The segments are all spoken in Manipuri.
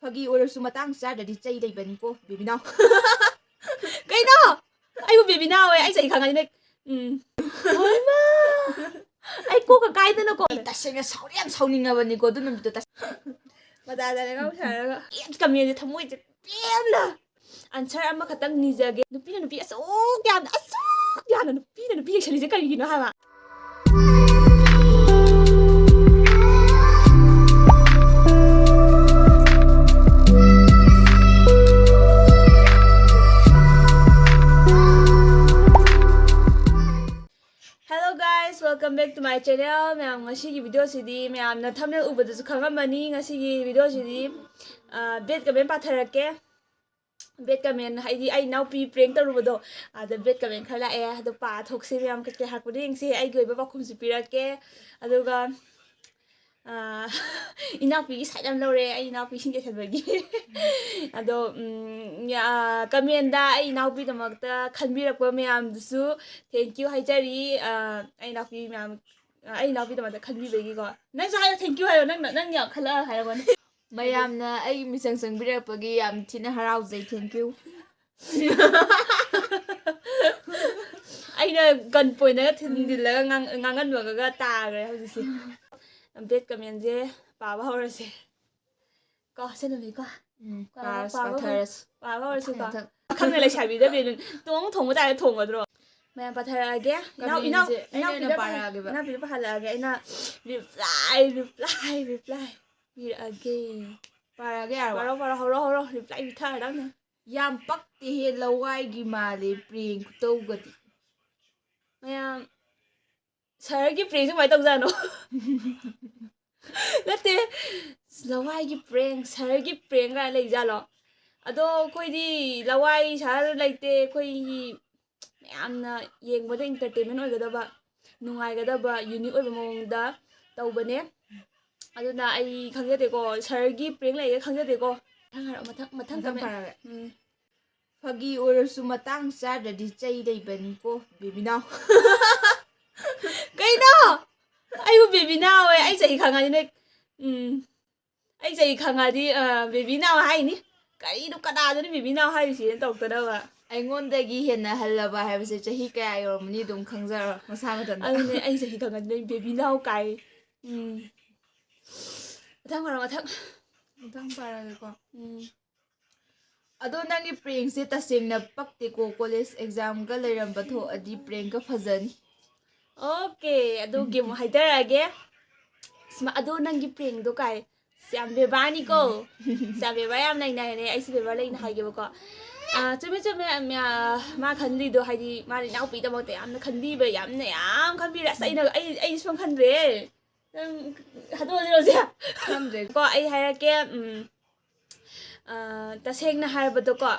ꯐꯥꯒꯤ ꯑꯣꯏꯔꯁꯨ ꯃꯇꯥꯡ ꯆꯥꯗ꯭ꯔꯗꯤ ꯆꯩ ꯂꯩꯕꯅꯤꯀꯣ ꯕꯦꯕꯤꯅꯥꯎ ꯀꯩꯅꯣ ꯑꯩꯕꯨ ꯕꯦꯕꯤꯅꯥꯎꯋꯦ ꯑꯩ ꯆꯍꯤ ꯈꯪꯉꯅꯤ ꯍꯣꯏꯃ ꯑꯩ ꯀꯣꯛꯀ ꯀꯥꯏꯗꯅꯀꯣ ꯇꯁꯦꯡꯅ ꯌꯥꯝ ꯁꯥꯎꯅꯤꯡꯉꯕꯅꯤꯀꯣ ꯑꯗꯨ ꯅꯨꯃꯤꯠꯇꯣ ꯃꯇꯥꯗ ꯉꯥꯎ ꯁꯥꯔꯒ ꯀꯃꯦꯟꯁꯦ ꯊꯃꯣꯏꯁꯦ ꯄꯦꯟꯅ ꯑꯟꯁꯔ ꯑꯃꯈꯛꯇꯪ ꯅꯤꯖꯒꯦ ꯅꯨꯄꯤꯅ ꯅꯨꯄꯤ ꯑꯁꯨꯛ ꯌꯥꯝꯅ ꯅꯨꯄꯤꯅ ꯅꯨꯄꯤ ꯌꯦꯡꯁꯜꯂꯤꯁꯦ ꯀꯔꯤꯒꯤꯅꯣ ꯍꯥꯏꯕ Welcome back to my channel. Mayam ngasigi video sidi mayam na thumbnail ubadasu khangamani ngasigi video sidi bed comment patharake bed comment haidi ai now pi prank tarubado ada bed comment khala e adu pa thokse mayam kake hakudi engse ai goiba bakhum si pirake aduga Enaopida gi side am lore ai Enaopida singge thabagi ado ya comment da ai Enaopida damakta khanbirakpa mayam dusu thank you haijari ai Enaopida mayam ai Enaopida damakta khanbibagi ko nang sa thank you hayo nang ya khala hayabani mayamna ai misang sangbirapagi yam thina haraujai thank you aina gun point na thindilla ngangan baga tagre hojisi bed comment je paba horase ko senami ko paba horase ko khangna lai sabi da be tong thong da thong adro mayam patharage Enaopida pahalage aina reply birage parage horo reply bithar dang yam pakti he lawai gi male prank tawgadi mayam sir gi prank mai tawjano nate lawai gi prank sir gi prank ga lei jalo ado koi di lawai sar laite koi mayamna yengbada entertainment oigadaba nungaigadaba unique oiba mongda tawbane aduna ai khangjade ko sir gi prank lei khangjade ko mathang parage fagi oirasu matang chadadi chai leibani ko bebinaw kaino aibu bebinaw ai chai khangani ne ai chai khangadi bebinaw haini karinu kadadani bebinaw haisi tawtadaba aingodagi henna hallaba haibase chahi kaya yormani dum khangjara masa madan adune ai chahi khangani bebinaw kai mathang parage ko ado nangi prank se tasengna pakte ko college exam ga leiramba tho adi prank ka fajani okay ado game haidarage sma ado nangi prank do kai syam bebani ko syam beba yam nai nai ne ai si beba leina haige ko chume ma khanli do haidi ma Enaopida mate yamna khanbi ba yamna yam khanbi ra sai na ai som khanre hado roja khamre ko ai hairake tasengna haibado ko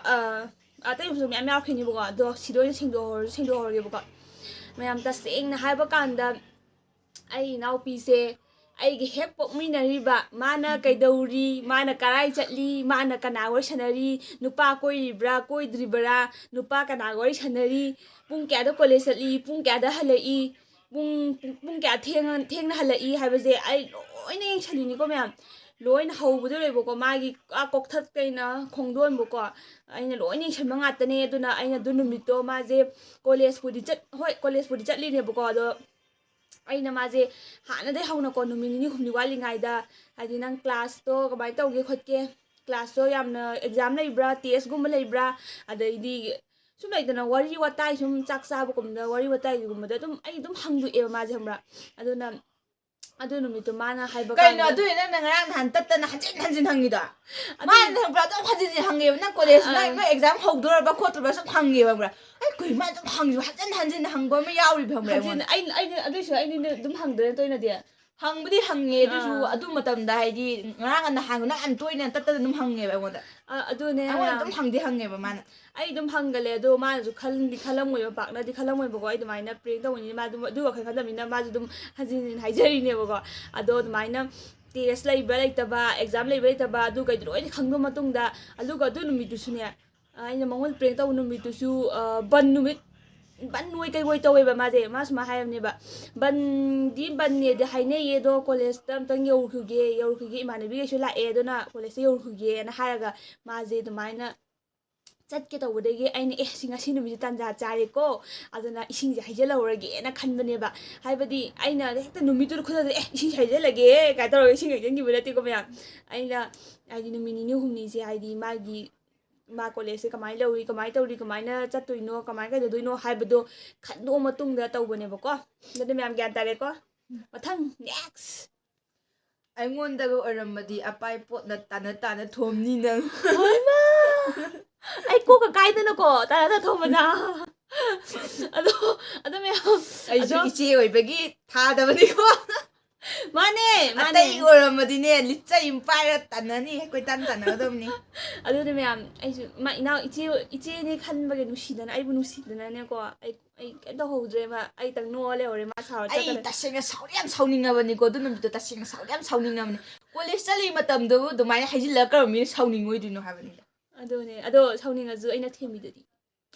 atai sum yam yakhini bo do sidoi singdo bo ko mayam tasengna haiba kanda ai Enaopida se ai ge hek pokminariba mana kaidauri mana karai chatli mana kana wari sanari nupa koibra koidribra nupa kana wari sanari pung kya da college chatli pung kya da halai pung kya thengna halai haibaje ai loina yengsalini ko mayam loina haubudo lebo ko magi kokthat kaina khongdon bo ko aina loina yengsalma ngatane aduna aina du numito maje college pudi chatli ne bo ko do aina maje hana dai hauna ko numini khumni wali ngaida adi nang class to kabai tawge khotke class to yamna exam leibra test gumba leibra adaidi sum laidana wari watai sum chaksa bukumda wari watai gumda dum ai dum hangdu e maje hamra aduna adu numito mana haiba kaino adu nang ngarang han tattana hanjin hangida man nang bra dum hanjin hange nang college nang exam hogdor ba khotor ba sum hange ba bra ai koi ma dum hangi hanjin hangbo ma yauri bhamra ai adu shu ai dum hangdre toina dia hangbudi hange dusu adu matamda haidi ngarang na hang na am toina tatta dum hange ba ngoda adu ne dum hange ba man ai dum hangale do ma ju khalamoi ba bakna di khalamoi ba ko ai dumaina prank tawni ma du wa khadamina ma ju dum hajin haijari ne ba ko ado dumaina test leibra leitaba exam leibra leitaba adu kai loi khangdo matungda aluga du numit du sune ai na mangol prank taw numit du su ban numit ban nuôi cây quay tàu mà gì mà mà hay em ba ban đi ban này để hay này đó college tam tang yêu khử mà này bây giờ lại đó na college yêu khử ghê na hay là mà gì tụi mày na chất cái tàu đây cái anh ấy sinh ra sinh được tan ra trái cô à đó na sinh ra hay giờ lâu rồi cái na khăn bên này ba hay bây đi anh na đấy tao nụi tôi khơi ra sinh hay giờ là cái tao rồi sinh cái gì vậy thì có phải anh là ai đi nụi nhiều hôm nay gì ai đi mà gì mà college kamai loi kamai tawri kamai na chattoino kamai ka doino haibado khadno matung da tawbane ba ko dade myam gyan tare ko mathang next ꯑꯩꯉꯣꯟꯗꯒ ꯑꯣꯏꯔꯝꯃꯗꯤ ꯑꯄꯥꯏ ꯄꯣꯠꯅ ꯇꯥꯅ ꯊꯣꯝꯅꯤ ꯅꯪ ꯍꯣꯏꯃ ꯑꯩ ꯀꯣꯛꯀ ꯀꯥꯏꯗꯅꯀꯣ ꯇꯥꯅ ꯊꯣꯝꯕꯅ ꯑꯗꯣ ꯃꯌꯥꯝ ꯑꯩꯁꯨ ꯏꯆꯦ ꯑꯣꯏꯕꯒꯤ ꯊꯥꯗꯕꯅꯤꯀꯣ ꯃꯥꯅꯦ ꯑꯇꯩ ꯑꯣꯏꯔꯝꯃꯗꯤꯅꯦ ꯂꯤꯠꯆꯩ ꯑꯃ ꯄꯥꯏꯔ ꯇꯥꯟꯅꯅꯤ ꯑꯩꯈꯣꯏ ꯇꯥꯟꯅꯒꯗꯕꯅꯤ ꯑꯗꯨꯅꯦ ꯃꯌꯥꯝ ꯑꯩꯁꯨ ꯏꯅꯥꯎ ꯏꯆꯦꯅꯦ ꯈꯟꯕꯒꯤ ꯅꯨꯡꯁꯤꯗꯅ ꯑꯩꯕꯨ ꯅꯨꯡꯁꯤꯗꯅꯅꯦꯀꯣ ꯑꯩ ꯀꯩꯝ ꯇꯧꯍꯧꯗ꯭ꯔꯦꯕ ꯑꯩ ꯇꯪ ꯅꯣꯛꯑ ꯂꯩꯍꯧꯔꯦ ꯃꯥ ꯁꯥꯎꯔ ꯆꯠꯈ꯭ꯔꯦ ꯑꯩ ꯇꯁꯦꯡꯅ ꯁꯥꯎꯗꯤ ꯌꯥꯝ ꯁꯥꯎꯅꯤꯡꯉꯕꯅꯤꯀꯣ ꯑꯗꯨ ꯅꯨꯃꯤꯠꯇꯣ ꯇꯁꯦꯡꯅ ꯁꯥꯎꯗꯤ ꯌꯥꯝ ꯁꯥꯎꯅꯤꯡꯉꯕꯅꯤ ꯀꯣꯂꯦꯖ ꯆꯠꯂꯤ ꯃꯇꯝꯗꯕꯨ ꯑꯗꯨꯃꯥꯏꯅ ꯍꯩꯖꯤꯜꯂꯒ ꯀꯔꯝ ꯃꯤꯅ ꯁꯥꯎꯅꯤꯡꯉꯣꯏꯗꯣꯏꯅꯣ ꯍꯥꯏꯕꯅꯤꯗ ꯑꯗꯨꯅꯦ ꯑꯗꯣ ꯁꯥꯎꯅꯤꯡꯉꯁꯨ ꯑꯩꯅ ꯊꯦꯝꯕꯤꯗꯗꯤ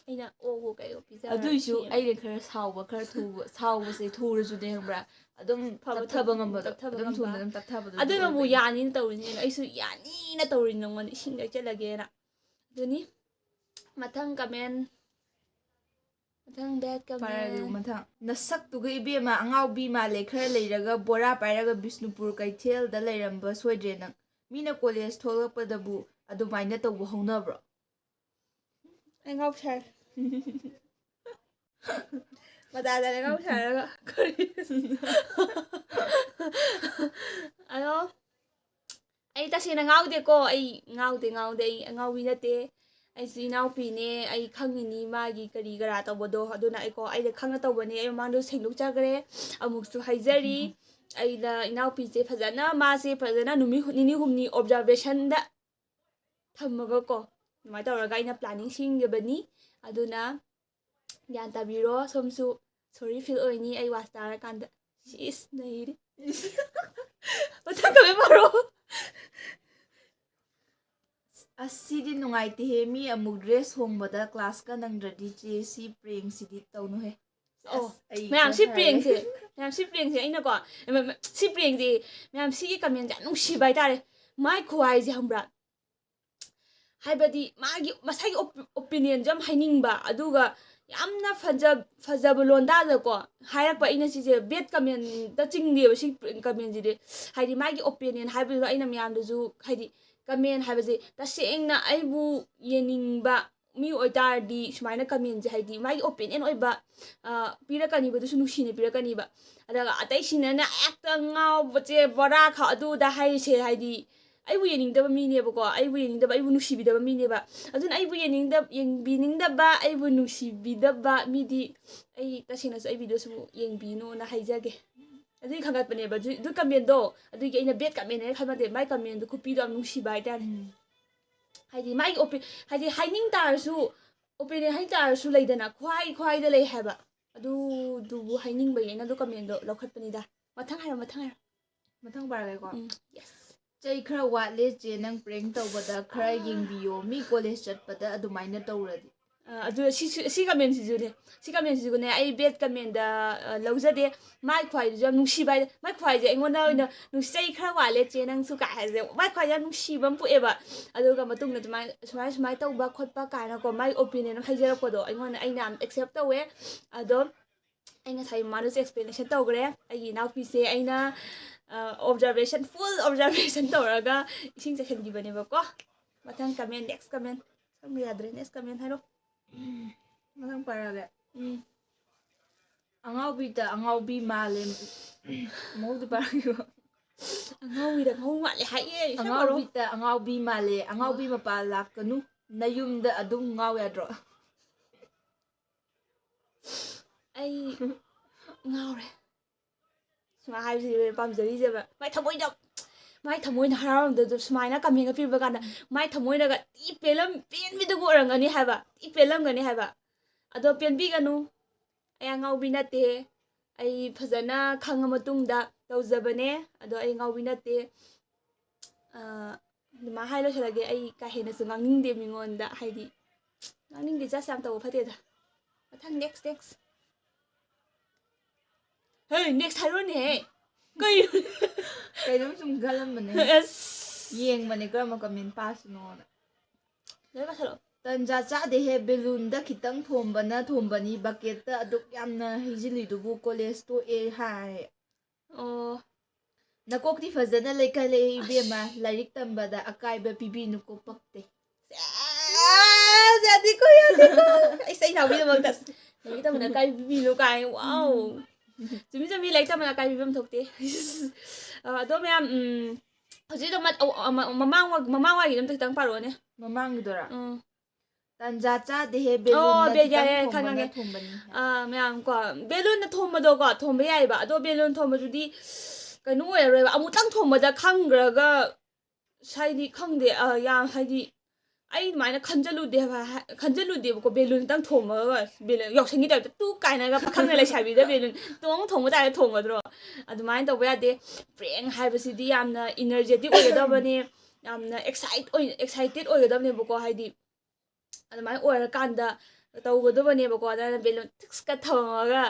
ꯑꯩꯅ ꯑꯣ ꯀꯩꯒꯣ ꯄꯤꯖꯔ ꯑꯗꯨꯏꯁꯨ ꯑꯩꯅ ꯈꯔ ꯁꯥꯎꯕ ꯈꯔ ꯊꯨꯕ ꯁꯥꯎꯕꯁꯦ ꯊꯨꯔꯁꯨꯅꯦ ꯈꯪꯕ꯭ꯔꯥ ꯑꯗꯨꯝ ꯇꯞꯊꯕ ꯉꯝꯕꯗꯣ ꯑꯗꯨꯝ ꯊꯨꯅ ꯑꯗꯨꯝ ꯇꯞꯊꯕꯗꯣ ꯑꯗꯨꯅꯕꯨ ꯌꯥꯅꯤꯅ ꯇꯧꯔꯤꯅꯦ ꯑꯩꯁꯨ ꯌꯥꯅꯤꯅ ꯇꯧꯔꯤꯅꯤ ꯅꯉꯣꯟꯗ ꯏꯁꯤꯡꯗ ꯆꯠꯂꯒꯦꯅ ꯑꯗꯨꯅꯤ ꯃꯊꯪ ꯀꯃꯦꯟ ꯃꯊꯪ ꯕꯦꯠ ꯄꯥꯔꯒꯦ ꯀꯃꯦꯟ ꯃꯊꯪ ꯅꯁꯛꯇꯨꯒ ꯏꯕꯦꯝꯃ ꯑꯉꯥꯎꯕꯤ ꯃꯥꯜꯂꯦ ꯈꯔ ꯂꯩꯔꯒ ꯕꯣꯔꯥ ꯄꯥꯏꯔꯒ ꯕꯤꯁꯅꯨꯄꯨꯔ ꯀꯩꯊꯦꯜꯗ ꯂꯩꯔꯝꯕ ꯁꯣꯏꯗ꯭ꯔꯦ ꯅꯪ ꯃꯤꯅ ꯀꯣꯂꯦꯖ ꯊꯣꯛꯂꯛꯄꯗꯕꯨ ꯑꯗꯨꯃꯥꯏꯅ ꯇꯧꯕ ꯍꯧꯅꯕ꯭ꯔꯣ ꯑꯩ ꯉꯥꯎꯁꯔꯦ ꯃꯇꯥꯗꯅꯦ ꯉꯥꯎꯁꯔꯒ ꯀꯔꯤ ꯑꯗꯣ ꯑꯩ ꯇꯁꯦꯡꯅ ꯉꯥꯎꯗꯦꯀꯣ ꯑꯩ ꯉꯥꯎꯗꯦ ꯑꯩ ꯑꯉꯥꯎꯕꯤ ꯅꯠꯇꯦ ꯑꯩꯁꯨ ꯏꯅꯥꯎꯄꯤꯅꯦ ꯑꯩ ꯈꯪꯉꯤꯅꯤ ꯃꯥꯒꯤ ꯀꯔꯤ ꯀꯔꯥ ꯇꯧꯕꯗꯣ ꯑꯗꯨꯅ ꯑꯩꯅ ꯈꯪꯅ ꯇꯧꯕꯅꯦ ꯑꯩ ꯃꯃꯥꯡꯗ ꯁꯦꯡꯗꯣꯛꯆꯈ꯭ꯔꯦ ꯑꯃꯨꯛꯁꯨ ꯍꯥꯏꯖꯔꯤ ꯑꯩꯅ ꯏꯅꯥꯎꯄꯤꯁꯦ ꯃꯥꯁꯦ ꯐꯖꯅ ꯅꯨꯃꯤꯠ ꯅꯤꯅꯤ ꯍꯨꯝꯅꯤ ꯑꯣꯕꯖꯥꯔꯕꯦꯁꯟꯗ ꯊꯝꯃꯒꯀꯣ ꯑꯗꯨꯃꯥꯏꯅ ꯇꯧꯔꯒ ꯑꯩꯅ ꯄ꯭ꯂꯥꯅꯤꯡ ꯁꯤꯡꯒꯤꯕꯅꯤ ꯑꯗꯨꯅ ꯒ꯭ꯌꯥꯟ ꯇꯥꯕꯤꯔꯣ ꯁꯣꯝꯁꯨ ꯁꯣꯔꯤ ꯐꯤꯜ ꯑꯣꯏꯅꯤ ꯑꯩ ꯋꯥꯁ ꯇꯥꯔꯀꯥꯟꯗ ꯏꯁ ꯅꯩꯔꯤ ꯃꯊꯪ ꯀꯃꯦꯟ ꯄꯥꯔꯣ ꯑꯁꯤꯗꯤ ꯅꯨꯡꯉꯥꯏꯇꯦꯍꯦ ꯃꯤ ꯑꯃꯨꯛ ꯗ꯭ꯔꯦꯁ ꯍꯣꯡꯕꯗ ꯀ꯭ꯂꯥꯁꯀ ꯅꯪꯗ꯭ꯔꯗꯤ ꯆꯦ ꯁꯤ ꯄ꯭ꯔꯦꯡꯁꯤꯗꯤ ꯇꯧꯅꯨꯍꯦ ꯑꯣ ꯃꯌꯥꯝ ꯁꯤ ꯄ꯭ꯔꯦꯡꯁꯦ ꯑꯩꯅꯀꯣ ꯁꯤ ꯄ꯭ꯔꯦꯡꯁꯦ ꯃꯌꯥꯝ ꯁꯤꯒꯤ ꯀꯃꯦꯟꯁꯦ ꯌꯥꯝ ꯅꯨꯡꯁꯤꯕ ꯍꯥꯏꯇꯥꯔꯦ ꯃꯥꯏ ꯈꯨꯍꯥꯏꯁꯦ ꯈꯪꯕ꯭ꯔꯥ ꯍꯥꯏꯕꯗꯤ ꯃꯥꯒꯤ ꯃꯁꯥꯒꯤ ꯑꯣꯄꯤꯅꯤꯌꯟꯁꯨ ꯌꯥꯝ ꯍꯥꯏꯅꯤꯡꯕ ꯑꯗꯨꯒ ꯌꯥꯝꯅ ꯐꯖꯕ ꯂꯣꯟꯗꯥꯗꯀꯣ ꯍꯥꯏꯔꯛꯄ ꯑꯩꯅ ꯁꯤꯁꯦ ꯕꯦꯠ ꯀꯃꯦꯟꯇ ꯆꯤꯡꯗꯦꯕ ꯁꯤ ꯀꯃꯦꯟꯁꯤꯗꯤ ꯍꯥꯏꯗꯤ ꯃꯥꯒꯤ ꯑꯣꯄꯤꯅꯤꯌꯟ ꯍꯥꯏꯕꯗꯨꯗ ꯑꯩꯅ ꯃꯌꯥꯝꯗꯁꯨ ꯍꯥꯏꯗꯤ ꯀꯃꯦꯟ ꯍꯥꯏꯕꯁꯦ ꯇꯁꯦꯡꯅ ꯑꯩꯕꯨ ꯌꯦꯡꯅꯤꯡꯕ ꯃꯤ ꯑꯣꯏꯇꯥꯔꯗꯤ ꯁꯨꯃꯥꯏꯅ ꯀꯃꯦꯟꯁꯦ ꯍꯥꯏꯗꯤ ꯃꯥꯒꯤ ꯑꯣꯄꯤꯅꯤꯌꯟ ꯑꯣꯏꯕ ꯄꯤꯔꯛꯀꯅꯤꯕꯗꯨꯁꯨ ꯅꯨꯡꯁꯤꯅ ꯄꯤꯔꯛꯀꯅꯤꯕ ꯑꯗꯨꯒ ꯑꯇꯩꯁꯤꯡꯅ ꯍꯦꯛꯇ ꯉꯥꯎꯕꯁꯦ ꯕꯣꯔꯥ ꯑꯗꯨꯗ ꯍꯥꯏꯔꯤꯁꯦ ꯍꯥꯏꯗꯤ ꯑꯩꯕꯨ ꯌꯦꯡꯅꯤꯡꯗꯕ ꯃꯤꯅꯦꯕꯀꯣ ꯑꯩꯕꯨ ꯅꯨꯡꯁꯤꯕꯤꯗꯕ ꯃꯤꯅꯦꯕ ꯑꯗꯨꯅ ꯑꯩꯕꯨ ꯌꯦꯡꯕꯤꯅꯤꯡꯗꯕ ꯑꯩꯕꯨ ꯅꯨꯡꯁꯤꯕꯤꯗꯕ ꯃꯤꯗꯤ ꯑꯩ ꯇꯁꯦꯡꯅꯁꯨ ꯑꯩ ꯚꯤꯗꯤꯑꯣꯁꯨ ꯌꯦꯡꯕꯤꯅꯣꯅ ꯍꯥꯏꯖꯒꯦ ꯑꯗꯨꯒꯤ ꯈꯪꯒꯠꯄꯅꯦꯕ ꯑꯗꯨ ꯀꯃꯦꯟꯗꯣ ꯑꯗꯨꯒꯤ ꯑꯩꯅ ꯕꯦꯠ ꯀꯃꯦꯟ ꯍꯥꯏꯅ ꯈꯟꯕꯗꯦ ꯃꯥꯏ ꯀꯃꯦꯟꯗꯣ ꯈꯨꯄꯤꯗꯣ ꯌꯥꯝ ꯅꯨꯡꯁꯤꯕ ꯍꯥꯏꯇꯥꯔꯦ ꯍꯥꯏꯗꯤ ꯃꯥꯒꯤ ꯍꯥꯏꯗꯤ ꯍꯥꯏꯅꯤꯡ ꯇꯥꯔꯁꯨ ꯑꯣꯄꯤꯅꯤꯌꯟ ꯍꯥꯏ ꯇꯥꯔꯁꯨ ꯂꯩꯗꯅ ꯈ꯭ꯋꯥꯏꯗ ꯂꯩ ꯍꯥꯏꯕ ꯑꯗꯨꯕꯨ ꯍꯥꯏꯅꯤꯡꯕꯒꯤ ꯑꯩꯅ ꯑꯗꯨ ꯀꯃꯦꯟꯗꯣ ꯂꯧꯈꯠꯄꯅꯤꯗ ꯃꯊꯪ ꯍꯥꯏꯔꯣ ꯃꯊꯪ ꯄꯥꯔꯒꯦꯀꯣ ꯌꯦꯁ ꯆꯩ ꯈꯔ ꯋꯥꯠꯂꯦ ꯆꯦ ꯅꯪ ꯄ꯭ꯔꯦꯡ ꯇꯧꯕꯗ ꯈꯔ ꯌꯦꯡꯕꯤꯌꯣ ꯃꯤ ꯀꯣꯂꯦꯖ ꯆꯠꯄꯗ ꯑꯗꯨꯃꯥꯏꯅ ꯇꯧꯔꯗꯤ ꯑꯗꯨ ꯁꯤ ꯀꯃꯦꯟꯁꯤꯁꯨꯅꯦ ꯑꯩ ꯕꯦꯠ ꯀꯃꯦꯟꯗ ꯂꯧꯖꯗꯦ ꯃꯥꯏ ꯈ꯭ꯋꯥꯏꯗꯨꯁꯨ ꯌꯥꯝ ꯅꯨꯡꯁꯤꯕ ꯍꯥꯏꯗꯤ ꯃꯥꯏ ꯈ꯭ꯋꯥꯏꯁꯦ ꯑꯩꯉꯣꯟꯗ ꯑꯣꯏꯅ ꯆꯩ ꯈꯔ ꯋꯥꯠꯂꯦ ꯆꯦ ꯅꯪꯁꯨ ꯀꯥꯏ ꯍꯥꯏꯁꯦ ꯃꯥꯏ ꯈ꯭ꯋꯥꯏꯁꯦ ꯌꯥꯝ ꯅꯨꯡꯁꯤꯕ ꯑꯃ ꯄꯣꯛꯑꯦꯕ ꯑꯗꯨꯒ ꯃꯇꯨꯡꯗ ꯁꯨꯃꯥꯏꯅ ꯇꯧꯕ ꯈꯣꯠꯄ ꯀꯥꯏꯅꯀꯣ ꯃꯥꯏ ꯑꯣꯄꯤꯅꯤꯌꯟ ꯑꯃ ꯍꯥꯏꯖꯔꯛꯄꯗꯣ ꯑꯩꯅ ꯌꯥꯝ ꯑꯦꯛꯁꯦꯞ ꯇꯧꯋꯦ ꯑꯗꯣ ꯑꯩ ꯉꯁꯥꯏ ꯃꯥꯅꯁꯨ ꯑꯦꯛꯁꯄ꯭ꯂꯦꯅꯦꯁꯟ ꯇꯧꯈ꯭ꯔꯦ ꯑꯩꯒꯤ ꯏꯅꯥꯎꯄꯤꯁꯦ ꯑꯩꯅ ꯐꯨꯜ ꯑꯣꯕꯖꯥꯔꯕꯦꯁꯟ ꯇꯧꯔꯒ ꯏꯁꯤꯡ ꯆꯥꯏꯁꯟꯈꯤꯕꯅꯦꯕꯀꯣ ꯃꯊꯪ ꯀꯃꯦꯟ ꯅꯦꯛꯁ ꯀꯃꯦꯟ ꯁꯝꯕ ꯌꯥꯗ꯭ꯔꯦ ꯅꯦꯛꯁ ꯀꯃꯦꯟ ꯍꯥꯏꯔꯣ ꯃꯊꯪ ꯄꯥꯔꯒꯦ ꯑꯉꯥꯎꯕꯤꯗ ꯑꯉꯥꯎꯕꯤ ꯃꯥꯜꯂꯦ ꯃꯧꯗꯤ ꯄꯥꯔꯒꯦꯀꯣ ꯑꯉꯥꯎꯕꯤꯗ ꯑꯉꯥꯎꯕꯤ ꯃꯥꯜꯂꯦ ꯍꯥꯏꯌꯦ ꯑꯉꯥꯎꯕꯤꯗ ꯑꯉꯥꯎꯕꯤ ꯃꯥꯜꯂꯦ ꯑꯉꯥꯎꯕꯤ ꯃꯄꯥꯜ ꯂꯥꯛꯀꯅꯨ ꯅꯌꯨꯝꯗ ꯑꯗꯨꯝ ꯉꯥꯎ ꯌꯥꯗ꯭ꯔꯣ ꯑꯩ ꯉꯥꯎꯔꯦ ꯁꯨꯃꯥꯏꯅ ꯍꯥꯏꯕꯁꯤ ꯄꯥꯝꯖꯔꯤꯁꯦꯕ ꯃꯥꯏ ꯊꯃꯣꯏꯅ ꯍꯔꯥꯎꯔꯝꯗꯗꯣ ꯁꯨꯃꯥꯏꯅ ꯀꯃꯦꯟꯒ ꯄꯤꯕ ꯀꯥꯟꯗ ꯃꯥꯏ ꯊꯃꯣꯏꯅꯒ ꯄꯦꯟꯕꯤꯗꯨꯕꯨ ꯑꯣꯏꯔꯝꯒꯅꯤ ꯍꯥꯏꯕ ꯄꯦꯜꯂꯝꯒꯅꯤ ꯍꯥꯏꯕ ꯑꯗꯣ ꯄꯦꯟꯕꯤꯒꯅꯨ ꯑꯩ ꯑꯉꯥꯎꯕꯤ ꯅꯠꯇꯦ ꯑꯩ ꯐꯖꯅ ꯈꯪꯉ ꯃꯇꯨꯡꯗ ꯇꯧꯖꯕꯅꯦ ꯑꯗꯣ ꯑꯩ ꯑꯉꯥꯎꯕꯤ ꯅꯠꯇꯦ ꯑꯗꯨꯃꯥꯏꯅ ꯍꯥꯏ ꯂꯣꯏꯁꯤꯜꯂꯒꯦ ꯑꯩ ꯀꯥ ꯍꯦꯟꯅꯁꯨ ꯉꯥꯡꯅꯤꯡꯗꯦ ꯃꯤꯉꯣꯟꯗ ꯍꯥꯏꯗꯤ ꯉꯥꯡꯅꯤꯡꯗꯦ ꯖꯁ ꯌꯥꯝ ꯇꯧꯕ ꯐꯠꯇꯦꯗ ꯃꯊꯪ next hey next 하루네 ꯀꯩ ꯀꯩꯅꯣꯝ ꯁꯨꯝ ꯈꯜꯂꯝꯕꯅꯦ ꯑꯁ ꯌꯦꯡꯕꯅꯦ ꯀꯔꯝꯕ ꯀꯃꯦꯟ ꯄꯥꯁꯅꯣꯅ ꯂꯣꯏ ꯄꯥꯁꯜꯂꯣ ꯇꯟꯖꯥ ꯆꯥꯗꯦꯍꯦ ꯕꯦꯂꯨꯟꯗ ꯈꯤꯇꯪ ꯊꯣꯝꯕꯅꯤ ꯕꯛꯀꯦꯠꯇ ꯑꯗꯨꯛ ꯌꯥꯝꯅ ꯍꯩꯖꯤꯜꯂꯤꯗꯨꯕꯨ ꯀꯣꯂꯦꯖ ꯇꯣꯛꯑꯦ ꯍꯥꯏ ꯑꯣ ꯅꯀꯣꯛꯇꯤ ꯐꯖꯅ ꯂꯩꯈꯠꯂꯛꯏ ꯏꯕꯦꯝꯃ ꯂꯥꯏꯔꯤꯛ ꯇꯝꯕꯗ ꯑꯀꯥꯏꯕ ꯄꯤꯕꯤꯅꯨꯀꯣ ꯄꯛꯇꯦ ꯌꯥꯗꯦꯀꯣ ꯑꯩꯁ ꯑꯩ ꯅꯥꯎꯕꯤꯗꯃꯛꯇ ꯂꯥꯏꯔꯤꯛ ꯇꯝꯕꯗ ꯑꯀꯥꯏꯕ ꯄꯤꯕꯤꯅꯨ ꯀꯥꯏ ꯋꯥꯎ ꯆꯨꯝꯃꯤ ꯂꯥꯏꯔꯤꯛ ꯇꯝꯕꯗ ꯑꯀꯥꯏꯕ ꯄꯤꯕꯝ ꯊꯣꯛꯇꯦ ꯑꯗꯣ ꯃꯌꯥꯝ ꯍꯧꯖꯤꯛꯇꯣ ꯃꯃꯥꯡꯋꯥꯏꯒꯤꯗꯣ ꯑꯝꯇ ꯈꯤꯇꯪ ꯄꯥꯔꯛꯑꯣꯅꯦ ꯃꯃꯥꯡꯒꯤꯗꯣꯔꯥ ꯇꯟꯖꯥ ꯆꯥꯗꯦꯍꯦ ꯕꯦꯂꯨꯟꯗ ꯈꯤꯇꯪ ꯊꯣꯝꯕꯅ ꯃꯌꯥꯝ ꯀꯣ ꯕꯦꯂꯨꯟꯅ ꯊꯣꯝꯕꯗꯣ ꯀꯣ ꯊꯣꯝꯕ ꯌꯥꯏꯑꯕ ꯑꯗꯣ ꯕꯦꯂꯨꯟ ꯊꯣꯝꯕꯗꯨꯗꯤ ꯀꯩꯅꯣ ꯑꯣꯏꯔꯔꯣꯏꯕ ꯑꯃꯨꯛꯇꯪ ꯊꯣꯝꯕꯗ ꯈꯪꯈ꯭ꯔꯒ ꯍꯥꯏꯗꯤ ꯈꯪꯗꯦ ꯌꯥꯝ ꯍꯥꯏꯗꯤ ꯑꯩ ꯑꯗꯨꯃꯥꯏꯅ ꯈꯟꯖꯜꯂꯨꯗꯦꯕꯀꯣ ꯕꯦꯂꯨꯟꯇꯪ ꯊꯣꯝꯃꯒ ꯌꯥꯎꯁꯪꯒꯤ ꯇꯥꯏꯞꯇ ꯇꯨ ꯀꯥꯏꯅꯒ ꯄꯥꯈꯪꯅ ꯂꯩꯁꯥꯕꯤꯗ ꯕꯦꯂꯨꯟ ꯊꯣꯡꯕ ꯇꯥꯏꯞꯇ ꯊꯣꯡꯒꯗ꯭ꯔꯣ ꯑꯗꯨꯃꯥꯏꯅ ꯇꯧꯕ ꯌꯥꯗꯦ ꯄ꯭ꯔꯦꯡ ꯍꯥꯏꯕꯁꯤꯗꯤ ꯌꯥꯝꯅ ꯏꯅꯔꯖꯦꯇꯤꯛ ꯑꯣꯏꯒꯗꯕꯅꯦ ꯌꯥꯝꯅ ꯑꯦꯛꯁꯥꯏꯇꯦꯠ ꯑꯣꯏꯒꯗꯕꯅꯦꯕꯀꯣ ꯍꯥꯏꯗꯤ ꯑꯗꯨꯃꯥꯏꯅ ꯑꯣꯏꯔꯀꯥꯟꯗ ꯇꯧꯒꯗꯕꯅꯦꯕꯀꯣ ꯑꯗꯨꯅ ꯕꯦꯂꯨꯟ ꯇꯤꯛꯁꯀ ꯊꯝꯃꯒ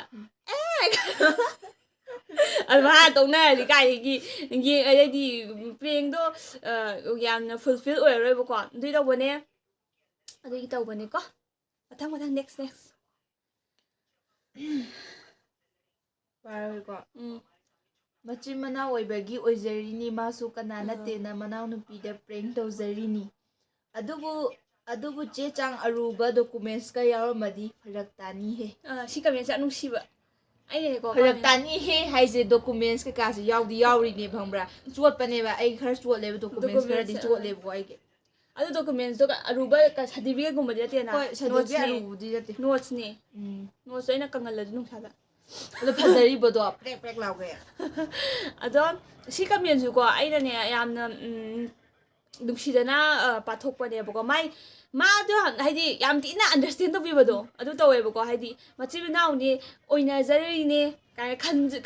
ꯑꯗꯨꯃꯥꯏꯅ ꯇꯧꯅꯔꯗꯤ ꯀꯥꯏꯗꯒꯤ ꯑꯗꯩꯗꯤ ꯄ꯭ꯔꯦꯡꯗꯣ ꯌꯥꯝꯅ ꯐꯨꯜꯐꯤꯜ ꯑꯣꯏꯔꯔꯣꯏꯕꯀꯣ ꯑꯗꯨꯏ ꯇꯧꯕꯅꯦ ꯑꯗꯨꯒꯤ ꯇꯧꯕꯅꯦꯀꯣ ꯃꯊꯪ next ꯄꯥꯔꯣꯏꯀꯣ ꯃꯆꯤꯟ ꯃꯅꯥꯎ ꯑꯣꯏꯕꯒꯤ ꯑꯣꯏꯖꯔꯤꯅꯤ ꯃꯥꯁꯨ ꯀꯅꯥ ꯅꯠꯇꯦꯅ ꯃꯅꯥꯎꯅꯨꯄꯤꯗ ꯄ꯭ꯔꯦꯡ ꯇꯧꯖꯔꯤꯅꯤ ꯑꯗꯨꯕꯨ ꯆꯦ ꯆꯥꯡ ꯑꯔꯨꯕ ꯗꯣꯀꯨꯃꯦꯟꯁꯀ ꯌꯥꯎꯔꯝꯃꯗꯤ ꯐꯔꯛ ꯇꯥꯅꯤꯍꯦ ꯁꯤ ꯀꯃꯦꯟꯁꯦ ꯌꯥꯝ ꯅꯨꯡꯁꯤꯕ ꯑꯩꯅꯀꯣ ꯐꯔꯛ ꯇꯥꯅꯤꯍꯦ ꯍꯥꯏꯁꯦ ꯗꯣꯀꯨꯃꯦꯟꯁ ꯀꯩꯀꯥꯁꯦ ꯌꯥꯎꯔꯤꯅꯦꯕ ꯈꯪꯕ꯭ꯔꯥ ꯆꯣꯠꯄꯅꯦꯕ ꯑꯩ ꯈꯔ ꯆꯣꯠꯂꯦꯕ ꯗꯣꯀꯨꯃꯦꯟꯁ ꯈꯔꯗꯤ ꯆꯣꯠꯂꯦꯕꯀꯣ ꯑꯩꯒꯤ ꯑꯗꯨ ꯗꯣꯀꯨꯃꯦꯟꯁꯇꯣ ꯑꯔꯨꯕ ꯁꯥꯔꯇꯤꯐꯤꯀꯦꯠꯒꯨꯝꯕꯗꯤ ꯅꯠꯇꯦꯅ ꯍꯣꯏ ꯁꯥꯔꯇꯤꯐꯤꯀꯦꯠ ꯑꯔꯨꯕꯗꯤ ꯅꯠꯇꯦ ꯅꯣꯠꯁꯅꯦ ꯅꯣꯠꯁꯇꯣ ꯑꯩꯅ ꯀꯪꯍꯜꯂꯁꯨ ꯅꯨꯡꯁꯥꯗ ꯑꯗꯣ ꯐꯖꯔꯤꯕꯗꯣ ꯄ꯭ꯔꯦꯛ ꯄ꯭ꯔꯦꯛ ꯂꯥꯎꯒꯩ ꯑꯗꯣ ꯁꯤ ꯀꯃꯦꯟꯁꯨꯀꯣ ꯑꯩꯅꯅꯦ ꯌꯥꯝꯅ ꯅꯨꯡꯁꯤꯗꯅ ꯄꯥꯊꯣꯛꯄꯅꯦꯕꯀꯣ ꯃꯥꯗꯣ ꯍꯥꯏꯗꯤ ꯌꯥꯝ ꯊꯤꯅ ꯑꯟꯗꯔꯁꯇꯦꯟ ꯇꯧꯕꯤꯕꯗꯣ ꯑꯗꯨ ꯇꯧꯋꯦꯕꯀோ ꯍꯥꯏꯗꯤ ꯃꯆꯤꯟ ꯃꯅꯥꯎꯅꯦ ꯑꯣꯏꯅꯖꯔꯤꯅꯦ ꯀꯥꯏꯅ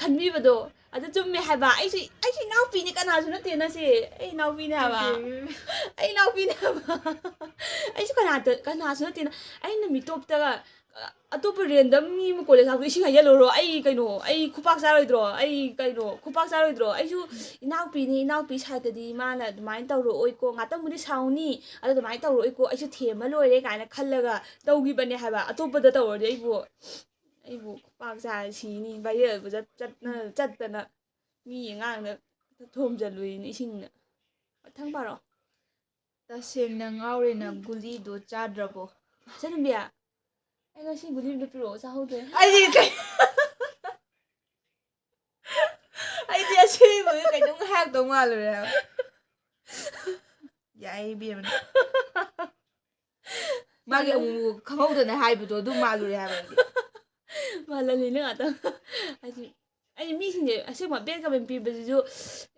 ꯈꯟꯕꯤꯕꯗꯣ ꯑꯗꯨ ꯆꯨꯝꯃꯦ ꯍꯥꯏꯕ ꯑꯩꯁꯨ ꯏꯅꯥꯎꯄꯤꯅꯦ ꯀꯅꯥꯁꯨ ꯅꯠꯇꯦꯅ ꯁꯤ ꯑꯩ ꯏꯅꯥꯎꯄꯤꯅꯦ ꯍꯥꯏꯕ ꯑꯩꯁꯨ ꯀꯅꯥꯁꯨ ꯅꯠꯇꯦꯅ ꯑꯩꯅ ꯃꯤꯇꯣꯞꯇꯒ ꯑꯇꯣꯞꯄ ꯔꯦꯟꯗꯝ ꯃꯤ ꯑꯃ ꯀꯣꯂꯦꯖ ꯂꯥꯛꯄꯗ ꯏꯁꯤꯡ ꯍꯩꯖꯜꯂꯨꯔꯣ ꯑꯩ ꯈꯨꯄꯥꯛ ꯆꯥꯔꯣꯏꯗ꯭ꯔꯣ ꯑꯩꯁꯨ ꯏꯅꯥꯎꯄꯤ ꯁꯥꯏꯠꯇꯗꯤ ꯃꯥꯅ ꯑꯗꯨꯃꯥꯏꯅ ꯇꯧꯔꯛꯑꯣꯏꯀꯣ ꯉꯥꯛꯇꯪꯕꯨꯗꯤ ꯁꯥꯎꯅꯤ ꯑꯗꯣ ꯑꯗꯨꯃꯥꯏꯅ ꯇꯧꯔꯛꯑꯣꯏꯀꯣ ꯑꯩꯁꯨ ꯊꯦꯝꯃ ꯂꯣꯏꯔꯦ ꯀꯥꯏꯅ ꯈꯜꯂꯒ ꯇꯧꯈꯤꯕꯅꯦ ꯍꯥꯏꯕ ꯑꯇꯣꯞꯄꯗ ꯇꯧꯔꯗꯤ ꯑꯩꯕꯨ ꯈꯨꯄꯥꯛ ꯆꯥꯔ ꯁꯤꯅꯤ ꯚꯥꯏꯔꯦꯜꯕꯨ ꯆꯠꯇꯅ ꯃꯤ ꯑꯉꯥꯡꯗ ꯊꯣꯝꯖꯜꯂꯨꯏꯅꯤ ꯏꯁꯤꯡꯅ ꯃꯊꯪ ꯄꯥꯔꯣ ꯇꯁꯦꯡꯅ ꯉꯥꯎꯔꯦꯅ ꯒꯨꯂꯤꯗꯣ ꯆꯥꯗ꯭ꯔꯕꯣ ꯆꯅꯨꯕꯤ ꯑꯩ ꯉꯁꯤ ꯒꯨꯂꯤ ꯑꯝꯇ ꯄꯤꯔꯛꯑꯣ ꯆꯥꯍꯧꯗ꯭ꯔꯦ ꯑꯩꯗꯤ ꯑꯁꯦꯡꯕꯒꯤ ꯀꯩꯅꯣꯝ ꯍꯥꯏꯔꯛꯇꯧ ꯃꯥꯜꯂꯨꯔꯦ ꯍꯥꯏꯕ ꯌꯥꯏ ꯏꯕꯦꯝꯃ ꯃꯥꯒꯤ ꯑꯃꯨꯛ ꯈꯪꯍꯧꯗꯅ ꯍꯥꯏꯕꯗꯣ ꯑꯗꯨ ꯃꯥꯜꯂꯨꯔꯦ ꯍꯥꯏꯕ ꯑꯩꯗꯤ ꯃꯥꯜꯍꯜꯂꯤꯅ ꯉꯥꯛꯇꯪ ꯑꯩꯗꯤ ꯃꯤꯁꯤꯡꯁꯦ ꯑꯁꯦꯡꯕ ꯕꯦꯠ ꯀꯃꯦꯟ ꯄꯤꯕꯁꯤꯁꯨ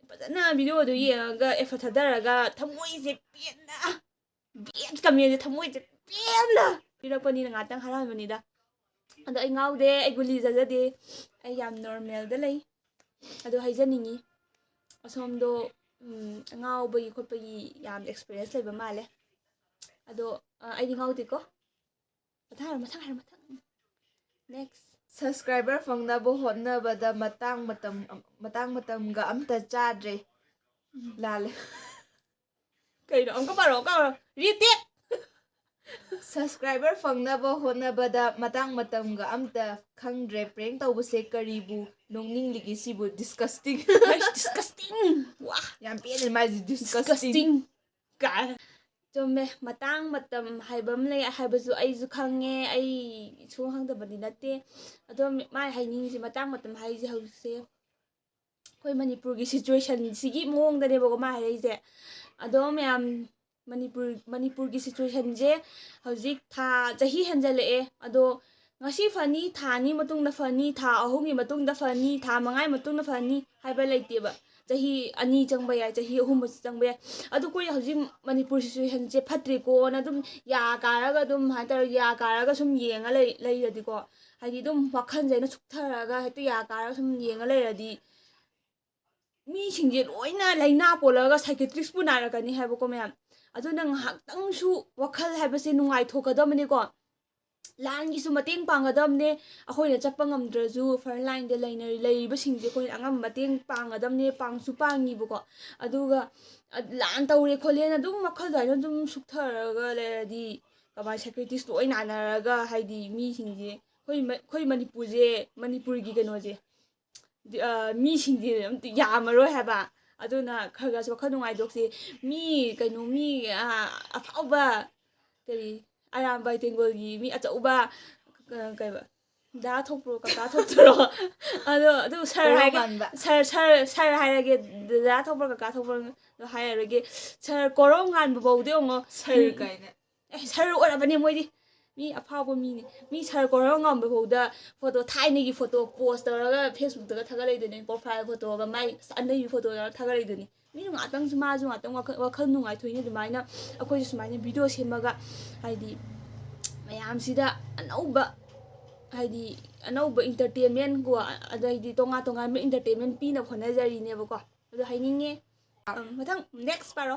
ꯐꯖꯅ ꯚꯤꯗꯤꯑꯣꯗꯨ ꯌꯦꯡꯉꯒ ꯑꯦꯐꯔꯠ ꯊꯥꯗꯔꯒ ꯊꯃꯣꯏꯁꯦ ꯄꯦꯟꯅ ꯕꯦꯠ ꯀꯃꯦꯟꯁꯦ ꯊꯃꯣꯏꯁꯦ ꯄꯦꯟꯅ ꯄꯤꯔꯛꯄꯅꯤꯅ ꯉꯥꯛꯇꯪ ꯍꯔꯥꯎꯕꯅꯤꯗ ꯑꯗꯣ ꯑꯩ ꯉꯥꯎꯗꯦ ꯑꯩ ꯒꯨꯂꯤ ꯆꯥꯖꯗꯦ ꯑꯩ ꯌꯥꯝ ꯅꯣꯔꯃꯦꯜꯗ ꯂꯩ ꯑꯗꯣ ꯍꯥꯏꯖꯅꯤꯡꯉꯤ ꯑꯁꯣꯝꯗꯣ ꯉꯥꯎꯕꯒꯤ ꯈꯣꯠꯄꯒꯤ ꯌꯥꯝ ꯑꯦꯛꯁꯄꯤꯔꯤꯌꯦꯟꯁ ꯂꯩꯕ ꯃꯥꯜꯂꯦ ꯑꯗꯣ ꯑꯩꯗꯤ ꯉꯥꯎꯗꯦꯀꯣ ꯃꯊꯪ next ꯁꯕꯁꯀ꯭ꯔꯥꯏꯕꯔ ꯐꯪꯅꯕ ꯍꯣꯠꯅꯕꯗ ꯃꯇꯥꯡ ꯃꯇꯝꯒ ꯑꯝꯇ ꯆꯥꯗ꯭ꯔꯦ ꯂꯥꯜꯂꯦ ꯀꯩꯅꯣ ꯑꯃꯨꯛꯀ ꯄꯥꯔꯣ ꯔꯤꯇꯦꯛ ꯁꯕꯁꯀ꯭ꯔꯥꯏꯕꯔ ꯐꯪꯅꯕ ꯍꯣꯠꯅꯕꯗ ꯃꯇꯥꯡ ꯃꯇꯝꯒ ꯑꯝꯇ ꯈꯪꯗ꯭ꯔꯦ ꯄ꯭ꯔꯦꯡ ꯇꯧꯕꯁꯦ ꯀꯔꯤꯕꯨ ꯅꯣꯛꯅꯤꯡꯂꯤꯒꯦ ꯁꯤꯕꯨ ꯗꯤꯁꯀꯁꯇꯤꯡ ꯋꯥ ꯌꯥꯝ ꯄꯦꯟꯅ ꯃꯥꯏꯁꯤ ꯗꯤꯁꯀꯁꯇꯤꯡ ꯀꯥꯏ ꯆꯨꯝꯃꯦ ꯃꯇꯥꯡ ꯃꯇꯝ ꯍꯥꯏꯕ ꯑꯃ ꯂꯩ ꯍꯥꯏꯕꯁꯨ ꯑꯩꯁꯨ ꯈꯪꯉꯦ ꯑꯩ ꯁꯨꯡ ꯈꯪꯗꯕꯗꯤ ꯅꯠꯇꯦ ꯑꯗꯣ ꯃꯥꯅ ꯍꯥꯏꯅꯤꯡꯉꯤꯁꯦ ꯃꯇꯥꯡ ꯃꯇꯝ ꯍꯥꯏꯁꯦ ꯍꯧꯖꯤꯛꯁꯦ ꯑꯩꯈꯣꯏ ꯃꯅꯤꯄꯨꯔꯒꯤ ꯁꯤꯆꯨꯋꯦꯁꯟꯁꯤꯒꯤ ꯃꯑꯣꯡꯗꯅꯦꯕꯀꯣ ꯃꯥ ꯍꯥꯏꯔꯛꯏꯁꯦ ꯑꯗꯣ ꯃꯌꯥꯝ ꯃꯅꯤꯄꯨꯔꯒꯤ ꯁꯤꯆꯨꯋꯦꯁꯟꯁꯦ ꯍꯧꯖꯤꯛ ꯆꯍꯤ ꯍꯦꯟꯖꯜꯂꯛꯑꯦ ꯑꯗꯣ ꯉꯁꯤ ꯐꯅꯤ ꯊꯥ 2 ꯃꯇꯨꯡꯗ ꯐꯅꯤ ꯊꯥ 3ꯒꯤ ꯃꯇꯨꯡꯗ ꯐꯅꯤ ꯊꯥ 5ꯒꯤ ꯃꯇꯨꯡꯗ ꯐꯅꯤ ꯍꯥꯏꯕ ꯂꯩꯇꯦꯕ ꯆꯍꯤ 2 ꯆꯪꯕ ꯌꯥꯏ ꯆꯍꯤ 3 ꯆꯪꯕ ꯌꯥꯏ ꯑꯗꯨ ꯑꯩꯈꯣꯏ ꯍꯧꯖꯤꯛ ꯃꯅꯤꯄꯨꯔ ꯁꯤꯆꯨꯋꯦꯁꯟꯁꯦ ꯐꯠꯇ꯭ꯔꯦꯀꯣꯅ ꯑꯗꯨꯝ ꯌꯥ ꯀꯥꯔꯒ ꯑꯗꯨꯝ ꯍꯥꯏꯇꯥꯔꯦ ꯌꯥ ꯀꯥꯔꯒ ꯁꯨꯝ ꯌꯦꯡꯉ ꯂꯩꯔꯗꯤꯀꯣ ꯍꯥꯏꯗꯤ ꯑꯗꯨꯝ ꯋꯥꯈꯜꯁꯦ ꯑꯩꯅ ꯁꯨꯛꯊꯔꯒ ꯍꯦꯛꯇ ꯌꯥ ꯀꯥꯔꯒ ꯁꯨꯝ ꯌꯦꯡꯉ ꯂꯩꯔꯗꯤ ꯃꯤꯁꯤꯡꯁꯦ ꯂꯣꯏꯅ ꯂꯥꯏꯅꯥ ꯄꯣꯜꯂꯒ ꯁꯥꯏꯀꯦꯇ꯭ꯔꯤꯛꯁꯄꯨ ꯅꯥꯔꯛꯀꯅꯤ ꯍꯥꯏꯕꯀꯣ ꯃꯌꯥꯝ ꯑꯗꯨꯅ ꯉꯥꯏꯍꯥꯛꯇꯪꯁꯨ ꯋꯥꯈꯜ ꯍꯥꯏꯕꯁꯦ ꯅꯨꯡꯉꯥꯏꯊꯣꯛꯀꯗꯕꯅꯤꯀꯣ ꯂꯥꯟꯒꯤꯁꯨ ꯃꯇꯦꯡ ꯄꯥꯡꯒꯗꯕꯅꯦ ꯑꯩꯈꯣꯏꯅ ꯆꯠꯄ ꯉꯝꯗ꯭ꯔꯁꯨ ꯐ꯭ꯔꯟ ꯂꯥꯏꯟꯗ ꯂꯩꯔꯤꯕꯁꯤꯡꯁꯦ ꯑꯩꯈꯣꯏꯅ ꯑꯉꯝꯕ ꯃꯇꯦꯡ ꯄꯥꯡꯒꯗꯕꯅꯦ ꯄꯥꯡꯁꯨ ꯄꯥꯡꯉꯤꯕꯀꯣ ꯑꯗꯨꯒ ꯂꯥꯟ ꯇꯧꯔꯦ ꯈꯣꯠꯂꯦꯅ ꯑꯗꯨꯝ ꯋꯥꯈꯜ ꯑꯗꯨꯃꯥꯏꯅ ꯑꯗꯨꯝ ꯁꯨꯛꯊꯔꯒ ꯂꯩꯔꯗꯤ ꯀꯃꯥꯏꯅ ꯁꯦꯀ꯭ꯌꯨꯔꯤꯇꯤꯁ ꯂꯣꯏ ꯅꯥꯟꯅꯔꯒ ꯍꯥꯏꯗꯤ ꯃꯤꯁꯤꯡꯁꯦ ꯑꯩꯈꯣꯏ ꯃꯅꯤꯄꯨꯔꯒꯤ ꯀꯩꯅꯣꯁꯦ ꯃꯤꯁꯤꯡꯁꯦ ꯑꯝꯇ ꯌꯥꯝꯃꯔꯣꯏ ꯍꯥꯏꯕ ꯑꯗꯨꯅ ꯈꯔ ꯈꯔꯁꯨ ꯋꯥꯈꯜ ꯅꯨꯡꯉꯥꯏꯊꯣꯛꯁꯤ ꯃꯤ ꯑꯐꯥꯎꯕ ꯀꯔꯤ ꯑꯔꯥꯝꯕꯥꯏ ꯇꯦꯡꯒꯣꯜꯒꯤ ꯃꯤ ꯑꯆꯧꯕ ꯀꯩꯕ ꯗꯥ ꯊꯣꯛꯄ꯭ꯔꯣ ꯀꯀꯥ ꯊꯣꯛꯇ꯭ꯔꯣ ꯑꯗꯨ ꯁꯔ ꯍꯥꯏꯔꯒꯦ ꯗꯥ ꯊꯣꯛꯄ꯭ꯔꯣ ꯀꯀꯥ ꯊꯣꯛꯄ꯭ꯔꯣ ꯍꯥꯏꯔꯔꯣꯏꯒꯦ ꯁꯔ ꯀꯣꯔꯧ ꯉꯥꯟꯕ ꯐꯥꯎꯗꯤ ꯌꯦꯡꯉꯣ ꯁꯔ ꯀꯥꯏꯅ ꯁꯔ ꯑꯣꯏꯔꯕꯅꯦ ꯃꯣꯏꯗꯤ ꯃꯤ ꯑꯐꯥꯎꯕ ꯃꯤꯅꯤ ꯃꯤ ꯁꯔ ꯀꯣꯔꯧ ꯉꯥꯟꯕ ꯐꯥꯎꯗ ꯐꯣꯇꯣ ꯊꯥꯏꯅꯒꯤ ꯐꯣꯇꯣ ꯄꯣꯁ ꯇꯧꯔꯒ ꯐꯦꯁꯕꯨꯛꯇꯒ ꯊꯥꯒꯠꯂꯛꯏꯗꯨꯅꯤ ꯄ꯭ꯔꯣꯐꯥꯏꯜ ꯐꯣꯇꯣꯒ ꯃꯥꯏ ꯑꯅꯩꯕꯤ ꯐꯣꯇꯣ ꯇꯧꯔꯒ ꯊꯥꯒꯠꯂꯛꯏꯗꯨꯅꯤ ꯃꯤꯅ ꯉꯥꯛꯇꯪꯁꯨ ꯃꯥꯁꯨ ꯉꯥꯛꯇꯪ ꯋꯥꯈꯜ ꯅꯨꯡꯉꯥꯏꯊꯣꯛꯏꯅꯤ ꯑꯗꯨꯃꯥꯏꯅ ꯑꯩꯈꯣꯏꯁꯨ ꯁꯨꯃꯥꯏꯅ ꯚꯤꯗꯤꯑꯣ ꯁꯦꯝꯃꯒ ꯍꯥꯏꯗꯤ ꯃꯌꯥꯝꯁꯤꯗ ꯑꯅꯧꯕ ꯏꯟꯇꯔꯇꯦꯟꯃꯦꯟꯀꯣ ꯑꯗꯩꯗꯤ ꯇꯣꯉꯥꯟꯕ ꯏꯟꯇꯔꯇꯦꯟꯃꯦꯟ ꯄꯤꯅꯕ ꯍꯣꯠꯅꯖꯔꯤꯅꯦꯕꯀꯣ ꯑꯗꯨ ꯍꯥꯏꯅꯤꯡꯉꯦ ꯃꯊꯪ ꯅꯦꯛꯁ ꯄꯥꯔꯣ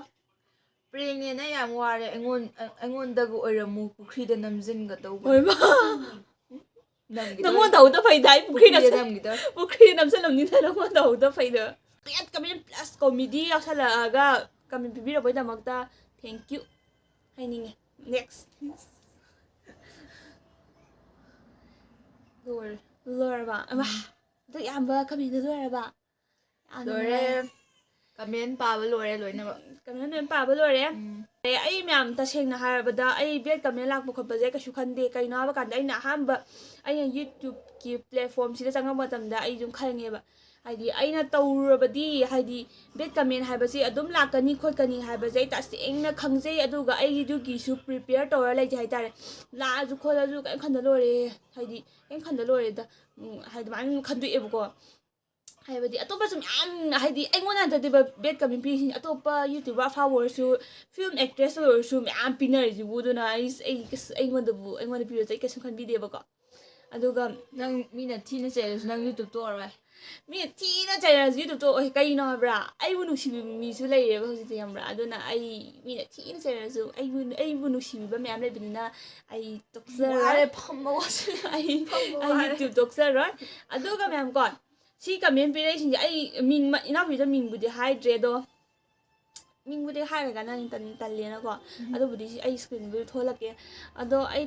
ꯄ꯭ꯔꯦꯡꯅꯦꯅ ꯌꯥꯝ ꯋꯥꯔꯦ ꯑꯩꯉꯣꯟꯗꯒ ꯑꯣꯏꯔꯝꯃꯨ ꯄꯨꯈ꯭ꯔꯤꯗ ꯅꯝꯖꯤꯟꯒꯗꯧꯕ ꯅꯪꯉꯣꯟꯗ ꯍꯧꯗ ꯐꯩꯗ ꯑꯩ ꯄꯨꯈ꯭ꯔꯤꯗ ꯅꯝꯈꯤꯗꯧꯔꯦ ꯄꯨꯈ꯭ꯔꯤꯗ ꯅꯝꯁꯤꯜꯂꯝꯅꯤꯅ ꯅꯪꯉꯣꯟꯗ ꯍꯧꯗ ꯐꯩꯗ ꯀꯃꯦꯟ ꯄ꯭ꯂꯁ ꯀꯣꯃꯦꯗꯤ ꯌꯥꯎꯁꯜꯂꯛꯑꯒ ꯀꯃꯦꯟ ꯄꯤꯕꯤꯔꯛꯄꯒꯤꯗꯃꯛꯇ ꯊꯦꯡꯛ ꯌꯨ ꯍꯥꯏꯅꯤꯡꯉꯦ ꯅꯦꯛꯁ ꯂꯣꯏꯔꯕ ꯑꯗꯨ ꯌꯥꯝꯕ ꯀꯃꯦꯟꯗ ꯂꯣꯏꯔꯕ ꯂꯣꯏꯔꯦ ꯀꯃꯦꯟ ꯄꯥꯕ ꯂꯣꯏꯔꯦ ꯂꯣꯏꯅꯃꯛ ꯀꯃꯦꯟ ꯂꯣꯏꯅ ꯄꯥꯕ ꯂꯣꯏꯔꯦ ꯑꯩ ꯃꯌꯥꯝ ꯇꯁꯦꯡꯅ ꯍꯥꯏꯔꯕꯗ ꯑꯩ ꯕꯦꯠ ꯀꯃꯦꯟ ꯂꯥꯛꯄ ꯈꯣꯠꯄꯁꯦ ꯀꯩꯁꯨ ꯈꯟꯗꯦ ꯀꯩꯅꯣ ꯍꯥꯏꯕ ꯀꯥꯟꯗ ꯑꯩꯅ ꯌꯨꯇ꯭ꯌꯨꯕꯀꯤ ꯄ꯭ꯂꯦꯠꯐꯣꯝꯁꯤꯗ ꯆꯪꯉꯛꯄ ꯃꯇꯝꯗ ꯑꯩ ꯑꯗꯨꯝ ꯈꯪꯉꯦꯕ ꯍꯥꯏꯗꯤ ꯑꯩꯅ ꯇꯧꯔꯨꯔꯕꯗꯤ ꯍꯥꯏꯗꯤ ꯕꯦꯠ ꯀꯃꯦꯟ ꯍꯥꯏꯕꯁꯤ ꯑꯗꯨꯝ ꯂꯥꯛꯀꯅꯤ ꯈꯣꯠꯀꯅꯤ ꯍꯥꯏꯕꯁꯦ ꯑꯩ ꯇꯁꯦꯡꯅ ꯈꯪꯖꯩ ꯑꯗꯨꯒ ꯑꯩꯒꯤꯗꯨꯒꯤꯁꯨ ꯄ꯭ꯔꯤꯄꯦꯌꯔ ꯇꯧꯔ ꯂꯩꯖꯩ ꯍꯥꯏꯇꯥꯔꯦ ꯂꯥꯛꯑꯁꯨ ꯈꯣꯠꯂꯁꯨ ꯀꯩꯝ ꯈꯟꯗ ꯂꯣꯏꯔꯦ ꯍꯥꯏꯗꯤ ꯀꯩꯝ ꯈꯟꯗ ꯂꯣꯏꯔꯦꯗ ꯍꯥꯏꯗꯤ ꯑꯗꯨꯃꯥꯏꯅ ꯈꯟꯗꯣꯛꯑꯦꯕꯀꯣ ꯍꯥꯏꯕꯗꯤ ꯑꯇꯣꯞꯄꯁꯨ ꯃꯌꯥꯝ ꯍꯥꯏꯗꯤ ꯑꯩꯉꯣꯟꯗ ꯅꯠꯇꯗꯦꯕ ꯕꯦꯠ ꯀꯃꯦꯟ ꯄꯤꯔꯤꯁꯤꯡ ꯑꯇꯣꯞꯄ ꯌꯨꯇ꯭ꯌꯨꯕꯔ ꯑꯐꯥꯎꯕ ꯑꯣꯏꯔꯁꯨ ꯐꯤꯂꯝ ꯑꯦꯛꯇ꯭ꯔꯦꯁ ꯑꯣꯏꯔꯁꯨ ꯃꯌꯥꯝ ꯄꯤꯅꯔꯤꯁꯤꯕꯨ ꯑꯗꯨꯅ ꯑꯩꯉꯣꯟꯗ ꯄꯤꯕꯁꯦ ꯑꯩ ꯀꯩꯁꯨꯝ ꯈꯟꯕꯤꯗꯦꯕꯀꯣ ꯑꯗꯨꯒ ꯅꯪ ꯃꯤꯅ ꯊꯤꯅ ꯆꯩꯔꯁꯨ ꯅꯪ ꯌꯨꯇ꯭ꯌꯨꯕ ꯇꯣꯛꯑꯔꯣꯏ ꯃꯤꯅ ꯊꯤꯅ ꯆꯩꯔꯁꯨ ꯌꯨꯇ꯭ꯌꯨꯕ ꯇꯣꯛꯑꯣꯏ ꯀꯩꯅꯣ ꯍꯥꯏꯕ꯭ꯔꯥ ꯑꯩꯕꯨ ꯅꯨꯡꯁꯤꯕꯤꯕ ꯃꯤꯁꯨ ꯂꯩꯔꯦꯕ ꯍꯧꯖꯤꯛꯇꯤ ꯈꯪꯕ꯭ꯔꯥ ꯑꯗꯨꯅ ꯃꯤꯅ ꯊꯤꯅ ꯆꯩꯔꯁꯨ ꯑꯩꯕꯨ ꯅꯨꯡꯁꯤꯕꯤꯕ ꯃꯌꯥꯝ ꯂꯩꯕꯅꯤꯅ ꯑꯩ ꯇꯣꯛꯆꯔꯣꯏ ꯐꯝꯕ ꯋꯥꯁꯤꯜꯂꯦ ꯑꯩ ꯌꯨꯇ꯭ꯌꯨꯕ ꯇꯣꯛꯆꯔꯣꯏ ꯑꯗꯨꯒ ꯃꯌꯥꯝ ꯀꯣ ꯁꯤ ꯀꯃꯦꯟ ꯄꯤꯔꯛꯏꯁꯤꯡꯁꯦ ꯑꯩ ꯏꯅꯥꯎꯄꯤꯗ ꯃꯤꯡꯕꯨꯗꯤ ꯍꯥꯏꯗ꯭ꯔꯦ ꯑꯗꯣ ꯃꯤꯡꯕꯨꯗꯤ ꯍꯥꯏꯔꯒꯅ ꯇꯜꯂꯦꯅꯀꯣ ꯑꯗꯨꯕꯨꯗꯤ ꯑꯩ ꯁ꯭ꯀ꯭ꯔꯤꯟꯕꯨꯗꯤ ꯊꯣꯛꯂꯛꯀꯦ ꯑꯗꯣ ꯑꯩ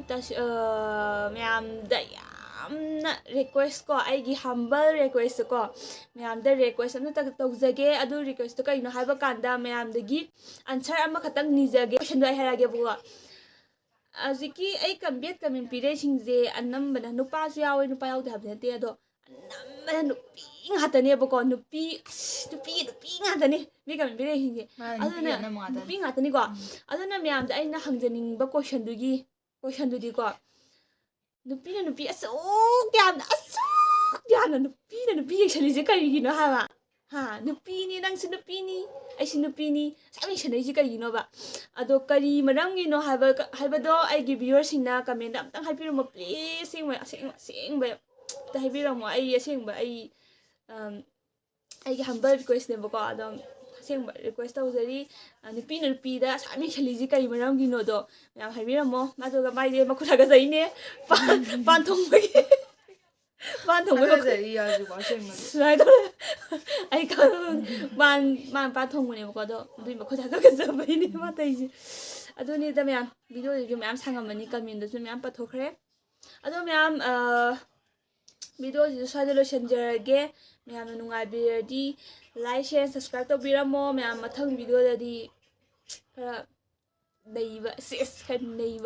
ꯃꯌꯥꯝꯗ ꯌꯥꯝꯅ ꯔꯤꯀ꯭ꯋꯦꯁ ꯀꯣ ꯑꯩꯒꯤ ꯍꯝꯕꯜ ꯔꯤꯀ꯭ꯋꯦꯁꯇ ꯀꯣ ꯃꯌꯥꯝꯗ ꯔꯤꯀ꯭ꯋꯦꯁ ꯑꯃꯇ ꯇꯧꯖꯒꯦ ꯑꯗꯨ ꯔꯤꯀ꯭ꯋꯦꯁꯇꯣ ꯀꯩꯅꯣ ꯍꯥꯏꯕ ꯀꯥꯟꯗ ꯃꯌꯥꯝꯗꯒꯤ ꯑꯟꯁꯔ ꯑꯃꯈꯛꯇꯪ ꯅꯤꯖꯒꯦ ꯀꯣꯏꯁꯟꯗꯣ ꯑꯩ ꯍꯥꯏꯔꯛꯑꯒꯦꯕꯀꯣ ꯍꯧꯖꯤꯛꯀꯤ ꯑꯩ ꯕꯦꯠ ꯀꯃꯦꯟ ꯄꯤꯔꯛꯏꯁꯤꯡꯁꯦ ꯑꯅꯝꯕꯅ ꯅꯨꯄꯥꯁꯨ ꯌꯥꯎꯋꯦ ꯅꯨꯄꯥ ꯌꯥꯎꯗꯦ ꯍꯥꯏꯕ ꯅꯠꯇꯦ ꯑꯗꯣ ꯑꯅꯝꯕꯅ ꯅꯨꯄꯤ ꯉꯥꯛꯇꯅꯦꯕꯀꯣ ꯅꯨꯄꯤ ꯉꯥꯛꯇꯅꯦ ꯕꯦꯠ ꯀꯃꯦꯟ ꯄꯤꯔꯛꯏꯁꯤꯡꯁꯦ ꯑꯗꯨꯅ ꯅꯨꯄꯤ ꯉꯥꯛꯇꯅꯤꯀꯣ ꯑꯗꯨꯅ ꯃꯌꯥꯝꯗ ꯑꯩꯅ ꯍꯪꯖꯅꯤꯡꯕ ꯀꯣꯏꯁꯟꯗꯨꯗꯤꯀꯣ ꯅꯨꯄꯤꯅ ꯅꯨꯄꯤ ꯑꯁꯨꯛ ꯌꯥꯝꯅ ꯅꯨꯄꯤꯅ ꯅꯨꯄꯤ ꯌꯦꯡꯁꯜꯂꯤꯁꯦ ꯀꯔꯤꯒꯤꯅꯣ ꯍꯥꯏꯕ ꯅꯨꯄꯤꯅꯤ ꯅꯪꯁꯨ ꯅꯨꯄꯤꯅꯤ ꯑꯩꯁꯨ ꯅꯨꯄꯤꯅꯤ ꯁꯨꯝ ꯌꯦꯡꯁꯟꯅꯩꯁꯦ ꯀꯩꯒꯤꯅꯣꯕ ꯑꯗꯣ ꯀꯔꯤ ꯃꯔꯝꯒꯤꯅꯣ ꯍꯥꯏꯕꯗꯣ ꯑꯩꯒꯤ ꯚ꯭ꯌꯨꯋꯔꯁꯤꯡꯅ ꯀꯃꯦꯟꯗ ꯑꯝꯇꯪ ꯍꯥꯏꯕꯤꯔꯝꯃꯣ ꯄ꯭ꯂꯤꯖ ꯑꯁꯦꯡꯕ ꯑꯝꯇ ꯍꯥꯏꯕꯤꯔꯝꯃꯣ ꯑꯩꯒꯤ ꯍꯝꯕꯜ ꯔꯤꯀ꯭ꯋꯦꯁꯅꯦꯕꯀꯣ ꯑꯗꯨꯝ ꯑꯁꯦꯡꯕ ꯔꯤꯀ꯭ꯋꯦꯁ ꯇꯧꯖꯔꯤ ꯅꯨꯄꯤꯅ ꯅꯨꯄꯤꯗ ꯑꯁꯥꯝ ꯌꯦꯡꯁꯜꯂꯤꯁꯤ ꯀꯔꯤ ꯃꯔꯝꯒꯤꯅꯣꯗꯣ ꯃꯌꯥꯝ ꯍꯥꯏꯕꯤꯔꯝꯃꯣ ꯑꯗꯨꯒ ꯃꯥꯏꯁꯦ ꯃꯈꯨꯠ ꯍꯥꯒꯠꯆꯩꯅꯦ ꯄꯥꯟ ꯊꯣꯡꯕꯒꯤ ꯁꯨꯃꯥꯏꯅ ꯇꯧꯔꯦ ꯑꯩ ꯄꯥꯟ ꯊꯣꯡꯕꯅꯦꯕꯀꯣ ꯑꯗꯣ ꯑꯗꯨꯏ ꯃꯈꯨꯠ ꯍꯥꯒꯠꯆꯕꯩꯅꯦ ꯃꯥ ꯇꯧꯔꯤꯁꯦ ꯑꯗꯨꯅꯤꯗ ꯃꯌꯥꯝ ꯚꯤꯗꯤꯑꯣꯁꯤꯁꯨ ꯃꯌꯥꯝ ꯁꯥꯡꯉꯝꯃꯅꯤ ꯀꯃꯦꯟꯗꯁꯨ ꯃꯌꯥꯝ ꯄꯊꯣꯛꯈ꯭ꯔꯦ ꯑꯗꯣ ꯃꯌꯥꯝ ꯚꯤꯗꯤꯑꯣꯁꯤꯁꯨ ꯁ꯭ꯋꯥꯏꯗ ꯂꯣꯏꯁꯤꯟꯖꯔꯒꯦ ꯃꯌꯥꯝꯅ ꯅꯨꯡꯉꯥꯏꯕꯤꯔꯗꯤ ꯂꯥꯏꯛ ꯁꯤꯌꯔ ꯁꯕꯁꯀ꯭ꯔꯥꯏꯕ ꯇꯧꯕꯤꯔꯝꯃꯣ ꯃꯌꯥꯝ ꯃꯊꯪ ꯚꯤꯗꯤꯑꯣꯗꯗꯤ ꯈꯔ ꯅꯩꯕ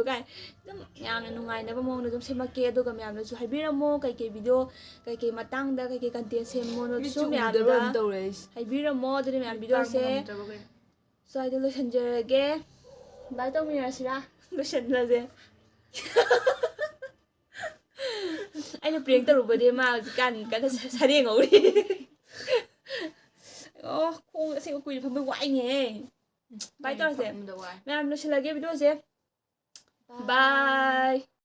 ꯀꯥꯏ ꯑꯗꯨꯝ ꯌꯥꯝꯅ ꯅꯨꯡꯉꯥꯏꯅꯕ ꯃꯑꯣꯡꯗ ꯑꯗꯨꯝ ꯁꯦꯝꯃꯛꯀꯦ ꯑꯗꯨꯒ ꯃꯌꯥꯝꯅꯁꯨ ꯍꯥꯏꯕꯤꯔꯝꯃꯣ ꯀꯩꯀꯩ ꯚꯤꯗꯤꯑꯣ ꯀꯩꯀꯩ ꯃꯇꯥꯡꯗ ꯀꯩꯀꯩ ꯀꯟꯇꯦꯟ ꯁꯦꯝꯃꯣꯅꯁꯨ ꯃꯌꯥꯝꯗ ꯍꯥꯏꯕꯤꯔꯝꯃꯣ ꯑꯗꯨꯅ ꯃꯌꯥꯝ ꯚꯤꯗꯤꯑꯣꯁꯦ ꯁ꯭ꯋꯥꯏꯗ ꯂꯣꯏꯁꯤꯟꯖꯔꯒꯦ ꯕꯥꯏ ꯇꯧꯃꯤꯟꯅꯔꯁꯤꯔꯥ ꯂꯣꯏꯁꯤꯟꯂꯁꯦ ꯑꯩꯅ ꯄ꯭ꯔꯦꯡ ꯇꯧꯔꯨꯕꯗꯤ ꯃꯥ ꯍꯧꯖꯤꯛꯀꯥꯟ ꯀꯟꯅ ꯁꯔꯦꯡ ꯍꯧꯔꯤ ꯈꯣꯡ ꯑꯁꯦꯡꯕ ꯀꯨꯏꯅ ꯐꯝꯕ ꯋꯥꯏꯅꯦꯍꯦ ꯕꯥꯏ ꯇꯧꯔꯁꯦ ꯃꯌꯥꯝ ꯂꯣꯏꯁꯤꯜꯂꯒꯦ ꯚꯤꯗꯤꯑꯣꯁꯦ ꯕꯥꯏ